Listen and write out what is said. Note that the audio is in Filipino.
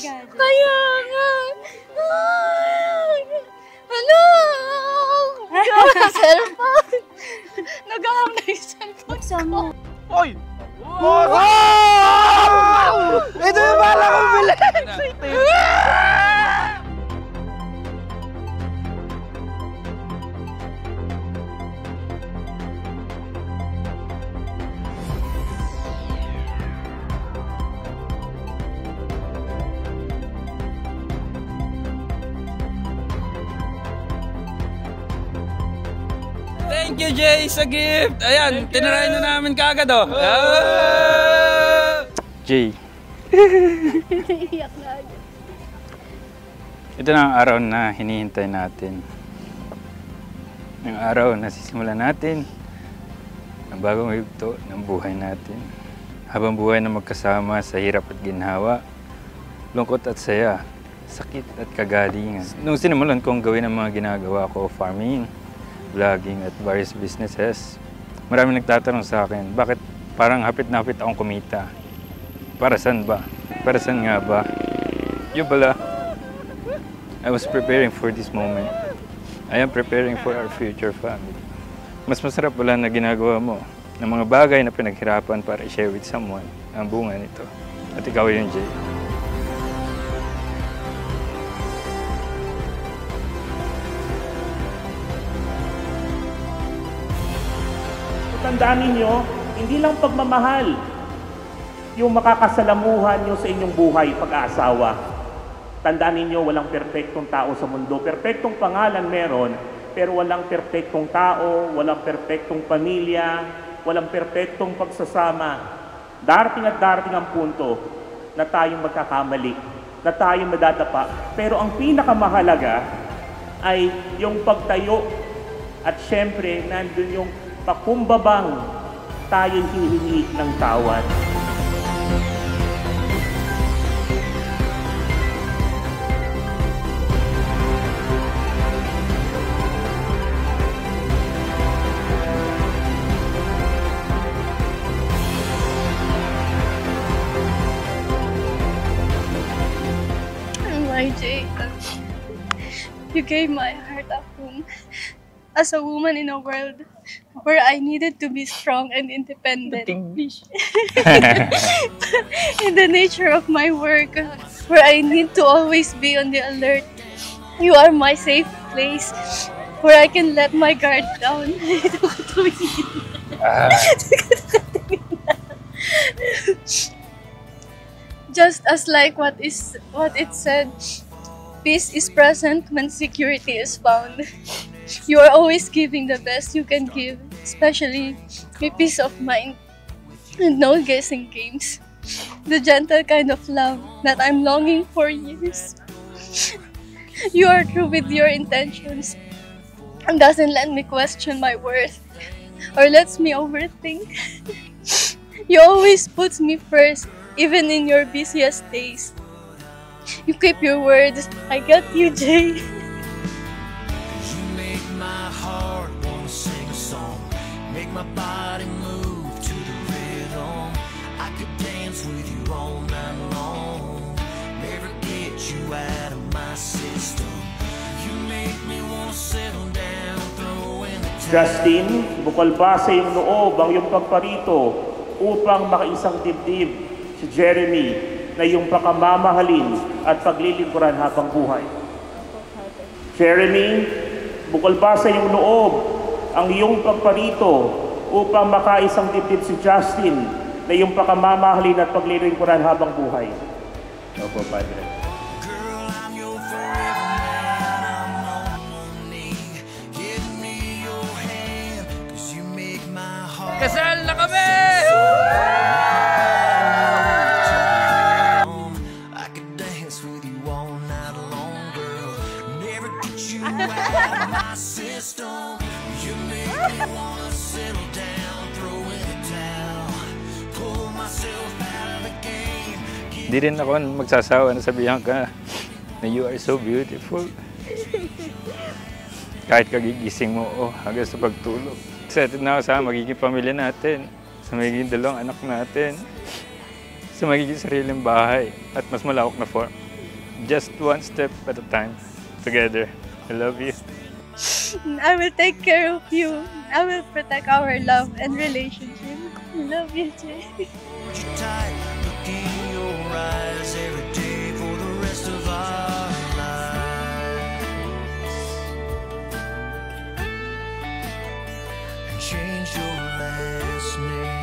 Kaya nga. Ano? Cellphone. Nag-aham na yung cellphone ko. Oy! Wow! Ito yung bala kong bilhin! Thank you, Jay, sa gift! Ayan, tinirahin na namin kagad, oh! Jay. Iyak na agad. Ito na ang araw na hinihintay natin. Ang araw na sisimulan natin ang bagong yugto ng buhay natin. Habang buhay na magkasama sa hirap at ginhawa, lungkot at saya, sakit at kagalingan. Nung sinimulan kong gawin ang mga ginagawa ko, farming, vlogging at various businesses, maraming nagtatanong sa akin, bakit parang hapit na hapit akong kumita? Para saan ba? Para saan nga ba? Yung bala, I was preparing for this moment. I am preparing for our future family. Mas masarap wala na ginagawa mo ng mga bagay na pinaghirapan para i-share with someone ang bunga nito. At ikaw yun, Jay. Tandaan ninyo, hindi lang pagmamahal yung makakasalamuhan nyo sa inyong buhay pag-aasawa. Tandaan ninyo, walang perpektong tao sa mundo. Perpektong pangalan meron, pero walang perpektong tao, walang perpektong pamilya, walang perpektong pagsasama. Darating at darating ang punto na tayong magkakamali, na tayong madadapa. Pero ang pinakamahalaga ay yung pagtayo at syempre nandun yung pakumbabang tayong hihingi ng tawad. Jay, you gave my heart a home. As a woman in a world where I needed to be strong and independent. English. In the nature of my work, where I need to always be on the alert, you are my safe place, where I can let my guard down. Just as like what it said, peace is present when security is found. You are always giving the best you can give, especially my peace of mind and no guessing games. The gentle kind of love that I'm longing for years. You are true with your intentions and doesn't let me question my worth or lets me overthink. You always put me first, even in your busiest days. You keep your words. I got you, Jay. You make my heart wanna sing a song, make my body move to the rhythm. I could dance with you all night long, never get you out of my system. You make me wanna settle down, throw in the towel. Justin, bukal ba sa iyong loob ang iyong pagparito upang makaisang dibdib si Jeremy na iyong pakamamahalin at paglilingkuran habang buhay? Jeremy, bukal ba sa iyong loob ang iyong pagparito upang makaisang dibdib si Justin na iyong pakamamahalin at paglilingkuran habang buhay? Opo, Padre. Girl, I'm your forever man, I'm on one knee. Give me your hand, 'cause you make my heart. Kasal na kami! I could dance with you all night long, girl. Never get you out of my system. You make me wanna settle down, throw in the towel, pull myself out of the game. Di rin ako magsasawa na sabihan ka na you are so beautiful. Kahit kagigising mo, hanggang sa pagtulog. Excited na ako sa magiging pamilya natin, sa magiging dalawang anak natin, sa magiging sariling bahay, at mas malawak na just one step at a time, together. I love you. I will take care of you. I will protect our love and relationship. I love you, Jay. Hold you tight, look in your eyes every day for the rest of our lives. And change your last name.